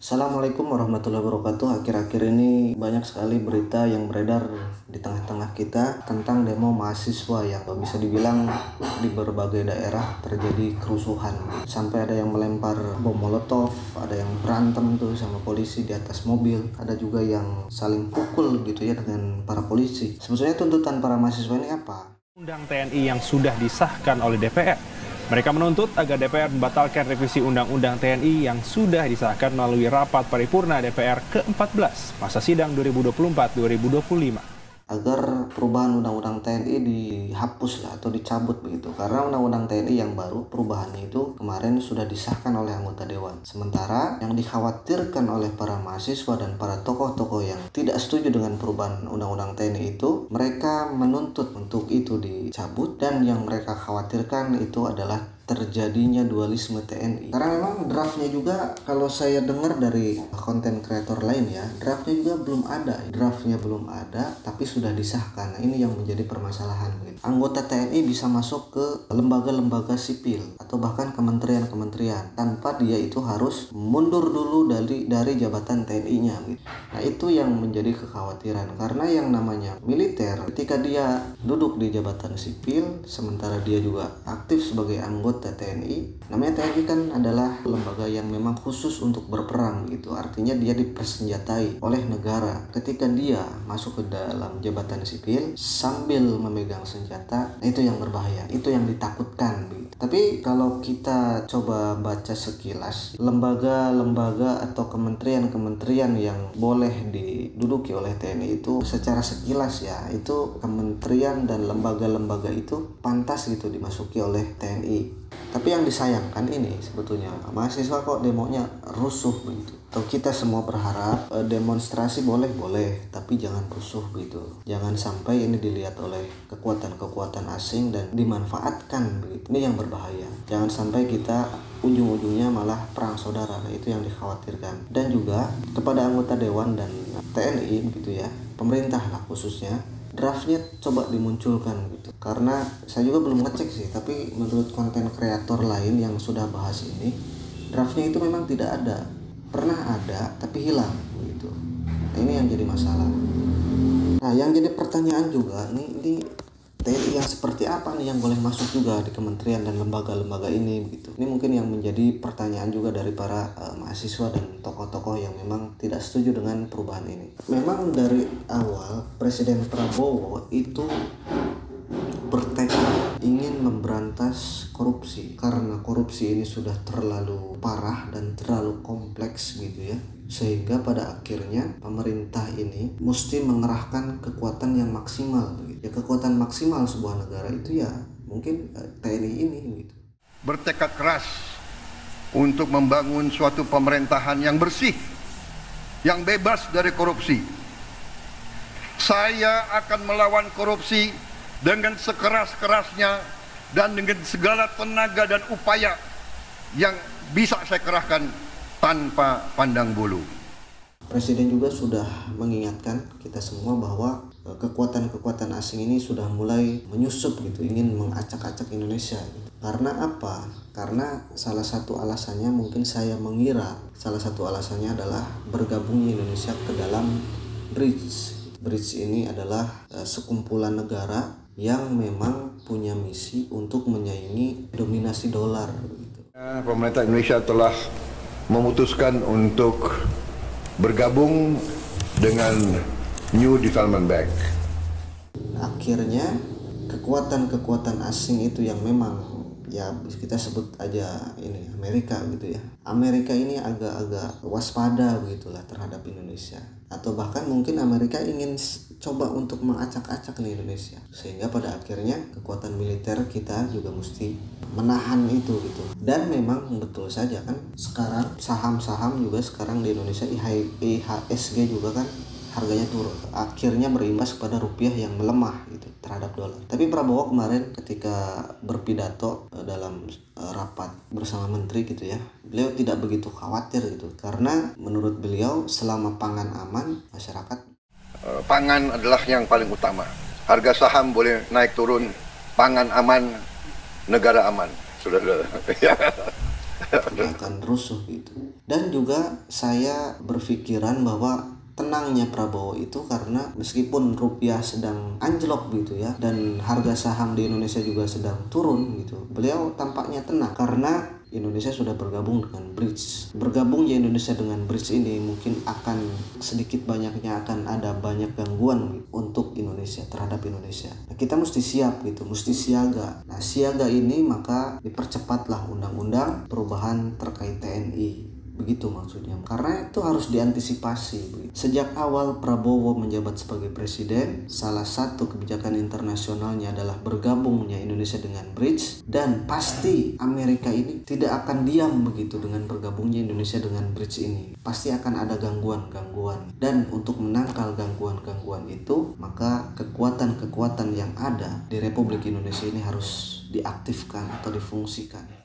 Assalamualaikum warahmatullahi wabarakatuh. Akhir-akhir ini banyak sekali berita yang beredar di tengah-tengah kita tentang demo mahasiswa yang bisa dibilang di berbagai daerah terjadi kerusuhan. Sampai ada yang melempar bom molotov, ada yang berantem tuh sama polisi di atas mobil, ada juga yang saling pukul gitu ya dengan para polisi. Sebetulnya tuntutan para mahasiswa ini apa? Undang TNI yang sudah disahkan oleh DPR. Mereka menuntut agar DPR membatalkan revisi Undang-Undang TNI yang sudah disahkan melalui rapat paripurna DPR ke-14 masa sidang 2024-2025. Agar perubahan Undang-Undang TNI dihapus lah atau dicabut begitu, karena Undang-Undang TNI yang baru perubahannya itu kemarin sudah disahkan oleh anggota Dewan. Sementara yang dikhawatirkan oleh para mahasiswa dan para tokoh-tokoh yang tidak setuju dengan perubahan Undang-Undang TNI itu, mereka menuntut untuk itu dicabut, dan yang mereka khawatirkan itu adalah terjadinya dualisme TNI. Karena memang draftnya juga, kalau saya dengar dari konten kreator lain ya, draftnya juga belum ada. Draftnya belum ada, tapi sudah disahkan. Nah, ini yang menjadi permasalahan. Anggota TNI bisa masuk ke lembaga-lembaga sipil atau bahkan kementerian-kementerian tanpa dia itu harus mundur dulu dari jabatan TNI-nya. Nah, itu yang menjadi kekhawatiran, karena yang namanya militer ketika dia duduk di jabatan sipil sementara dia juga aktif sebagai anggota TNI. Namanya TNI kan adalah lembaga yang memang khusus untuk berperang gitu. Artinya dia dipersenjatai oleh negara. Ketika dia masuk ke dalam jabatan sipil sambil memegang senjata, itu yang berbahaya. Itu yang ditakutkan gitu. Tapi kalau kita coba baca sekilas, lembaga-lembaga atau kementerian-kementerian yang boleh diduduki oleh TNI itu secara sekilas ya, itu kementerian dan lembaga-lembaga itu pantas gitu dimasuki oleh TNI. Tapi yang disayangkan ini sebetulnya mahasiswa kok demonya rusuh begitu. Atau kita semua berharap demonstrasi boleh, tapi jangan rusuh begitu. Jangan sampai ini dilihat oleh kekuatan-kekuatan asing dan dimanfaatkan begitu. Ini yang berbahaya. Jangan sampai kita ujung-ujungnya malah perang saudara. Nah, itu yang dikhawatirkan. Dan juga kepada anggota Dewan dan TNI begitu ya, pemerintah lah khususnya, draftnya coba dimunculkan gitu. Karena saya juga belum ngecek sih, tapi menurut konten kreator lain yang sudah bahas ini, draftnya itu memang tidak ada. Pernah ada tapi hilang gitu. Nah, ini yang jadi masalah. Nah, yang jadi pertanyaan juga nih TNI yang seperti apa nih yang boleh masuk juga di kementerian dan lembaga-lembaga ini gitu. Ini mungkin yang menjadi pertanyaan juga dari para mahasiswa dan tokoh-tokoh yang memang tidak setuju dengan perubahan ini. Memang dari awal Presiden Prabowo itu bertekad ingin memberantas korupsi, karena korupsi ini sudah terlalu parah dan terlalu kompleks gitu ya, sehingga pada akhirnya pemerintah ini mesti mengerahkan kekuatan yang maksimal gitu. Ya, kekuatan maksimal sebuah negara itu ya mungkin TNI ini gitu. Bertekad keras untuk membangun suatu pemerintahan yang bersih, yang bebas dari korupsi. Saya akan melawan korupsi dengan sekeras-kerasnya dan dengan segala tenaga dan upaya yang bisa saya kerahkan tanpa pandang bulu. Presiden juga sudah mengingatkan kita semua bahwa kekuatan-kekuatan asing ini sudah mulai menyusup gitu, ingin mengacak-acak Indonesia gitu. Karena apa? Karena salah satu alasannya mungkin saya mengira salah satu alasannya adalah bergabungnya Indonesia ke dalam BRICS. BRICS ini adalah sekumpulan negara yang memang punya misi untuk menyaingi dominasi dolar gitu. Pemerintah Indonesia telah memutuskan untuk bergabung dengan New Development Bank. Akhirnya kekuatan-kekuatan asing itu yang memang ya kita sebut aja ini Amerika gitu ya. Amerika ini agak-agak waspada begitulah terhadap Indonesia. Atau bahkan mungkin Amerika ingin coba untuk mengacak-acak nih Indonesia. Sehingga pada akhirnya kekuatan militer kita juga mesti menahan itu gitu. Dan memang betul saja kan sekarang saham-saham juga sekarang di Indonesia IHSG juga kan harganya turun. Akhirnya berimbas kepada rupiah yang melemah gitu terhadap dolar. Tapi Prabowo kemarin ketika berpidato dalam rapat bersama menteri gitu ya, beliau tidak begitu khawatir gitu. Karena menurut beliau selama pangan aman, masyarakat Pangan adalah yang paling utama. Harga saham boleh naik turun, pangan aman, negara aman. Sudah. tidak akan rusuh gitu. Dan juga saya berpikiran bahwa tenangnya Prabowo itu karena meskipun rupiah sedang anjlok gitu ya, dan harga saham di Indonesia juga sedang turun gitu, beliau tampaknya tenang karena Indonesia sudah bergabung dengan BRICS. Bergabungnya Indonesia dengan BRICS ini mungkin akan sedikit banyaknya akan ada banyak gangguan untuk Indonesia, terhadap Indonesia. Nah, kita mesti siap gitu, mesti siaga. Nah, siaga ini maka dipercepatlah undang-undang perubahan terkait TNI. Begitu maksudnya, karena itu harus diantisipasi. Sejak awal Prabowo menjabat sebagai presiden, salah satu kebijakan internasionalnya adalah bergabungnya Indonesia dengan BRICS, dan pasti Amerika ini tidak akan diam begitu dengan bergabungnya Indonesia dengan BRICS ini. Pasti akan ada gangguan-gangguan, dan untuk menangkal gangguan-gangguan itu, maka kekuatan-kekuatan yang ada di Republik Indonesia ini harus diaktifkan atau difungsikan.